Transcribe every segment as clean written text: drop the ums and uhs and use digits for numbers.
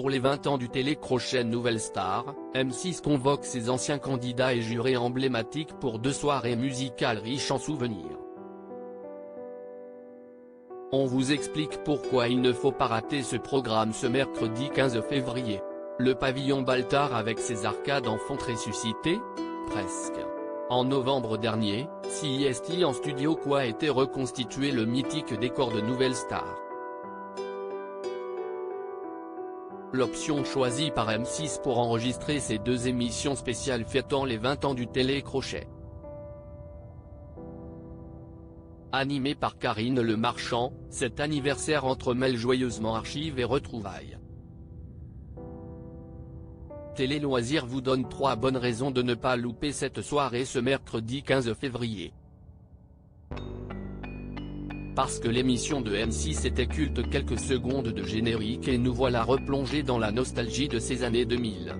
Pour les 20 ans du télécrochet Nouvelle Star, M6 convoque ses anciens candidats et jurés emblématiques pour 2 soirées musicales riches en souvenirs. On vous explique pourquoi il ne faut pas rater ce programme ce mercredi 15 février. Le pavillon Baltard avec ses arcades en fonte ressuscité ? Presque. En novembre dernier, CIST en studio a été reconstitué le mythique décor de Nouvelle Star. L'option choisie par M6 pour enregistrer ces 2 émissions spéciales fêtant les 20 ans du télécrochet. Animé par Karine Le Marchand, cet anniversaire entremêle joyeusement archives et retrouvailles. Télé Loisirs vous donne 3 bonnes raisons de ne pas louper cette soirée ce mercredi 15 février. Parce que l'émission de M6 était culte, quelques secondes de générique et nous voilà replongés dans la nostalgie de ces années 2000.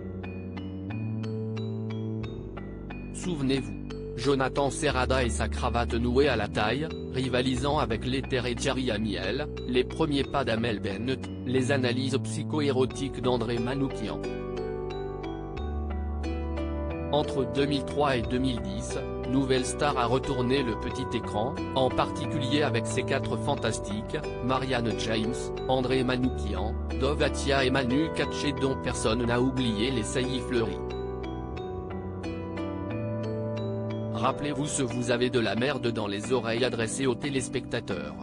Souvenez-vous, Jonathan Serrada et sa cravate nouée à la taille, rivalisant avec l'éther et Thierry Amiel, les premiers pas d'Amel Bennett, les analyses psycho-érotiques d'André Manoukian. Entre 2003 et 2010, Nouvelle Star a retourné le petit écran, en particulier avec ses 4 fantastiques, Marianne James, André Manoukian, Dov Atia et Manu Katché dont personne n'a oublié les saillies fleuries. Rappelez-vous ce vous avez de la merde dans les oreilles adressé aux téléspectateurs.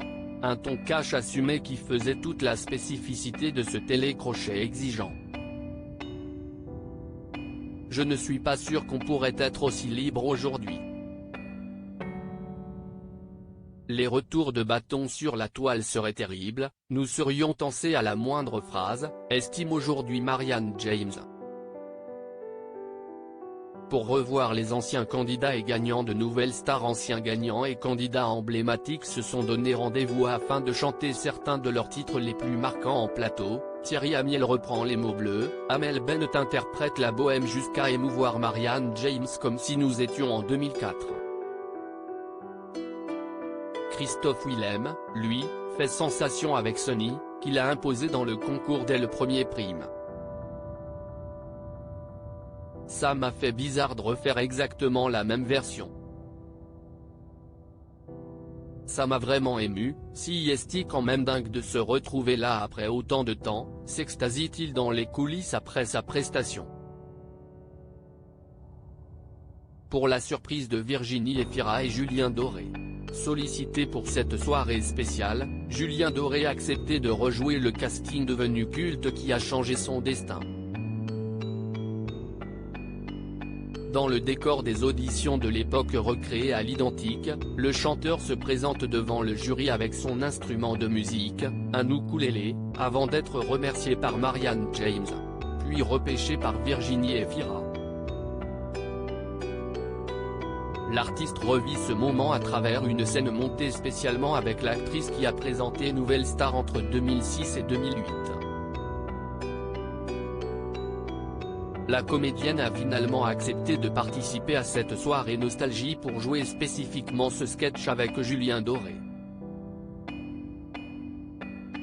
Un ton cash assumé qui faisait toute la spécificité de ce télécrochet exigeant. Je ne suis pas sûr qu'on pourrait être aussi libre aujourd'hui. Les retours de bâton sur la toile seraient terribles, nous serions tensés à la moindre phrase, estime aujourd'hui Marianne James. Pour revoir les anciens candidats et gagnants de Nouvelle Star, anciens gagnants et candidats emblématiques se sont donné rendez-vous afin de chanter certains de leurs titres les plus marquants en plateau. Thierry Amiel reprend les mots bleus, Amel Bennett interprète la bohème jusqu'à émouvoir Marianne James comme si nous étions en 2004. Christophe Willem, lui, fait sensation avec Sonny, qu'il a imposé dans le concours dès le premier prime. Ça m'a fait bizarre de refaire exactement la même version. Ça m'a vraiment ému, CIST quand même dingue de se retrouver là après autant de temps, s'extasie-t-il dans les coulisses après sa prestation. Pour la surprise de Virginie Efira et Julien Doré. Sollicité pour cette soirée spéciale, Julien Doré a accepté de rejouer le casting devenu culte qui a changé son destin. Dans le décor des auditions de l'époque recréé à l'identique, le chanteur se présente devant le jury avec son instrument de musique, un ukulélé, avant d'être remercié par Marianne James, puis repêché par Virginie Efira. L'artiste revit ce moment à travers une scène montée spécialement avec l'actrice qui a présenté Nouvelle Star entre 2006 et 2008. La comédienne a finalement accepté de participer à cette soirée nostalgie pour jouer spécifiquement ce sketch avec Julien Doré.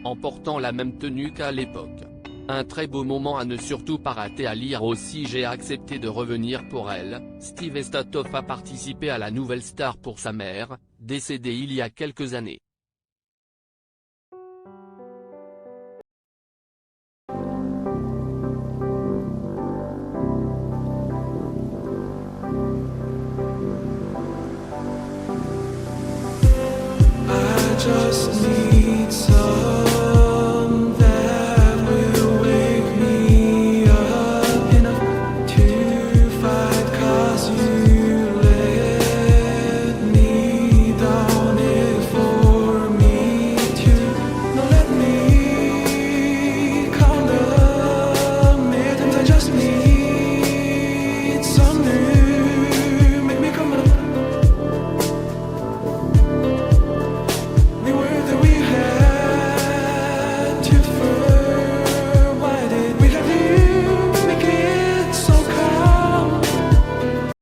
En portant la même tenue qu'à l'époque. Un très beau moment à ne surtout pas rater. À lire aussi, j'ai accepté de revenir pour elle. Steve Estatoff a participé à la Nouvelle Star pour sa mère, décédée il y a quelques années. I just need some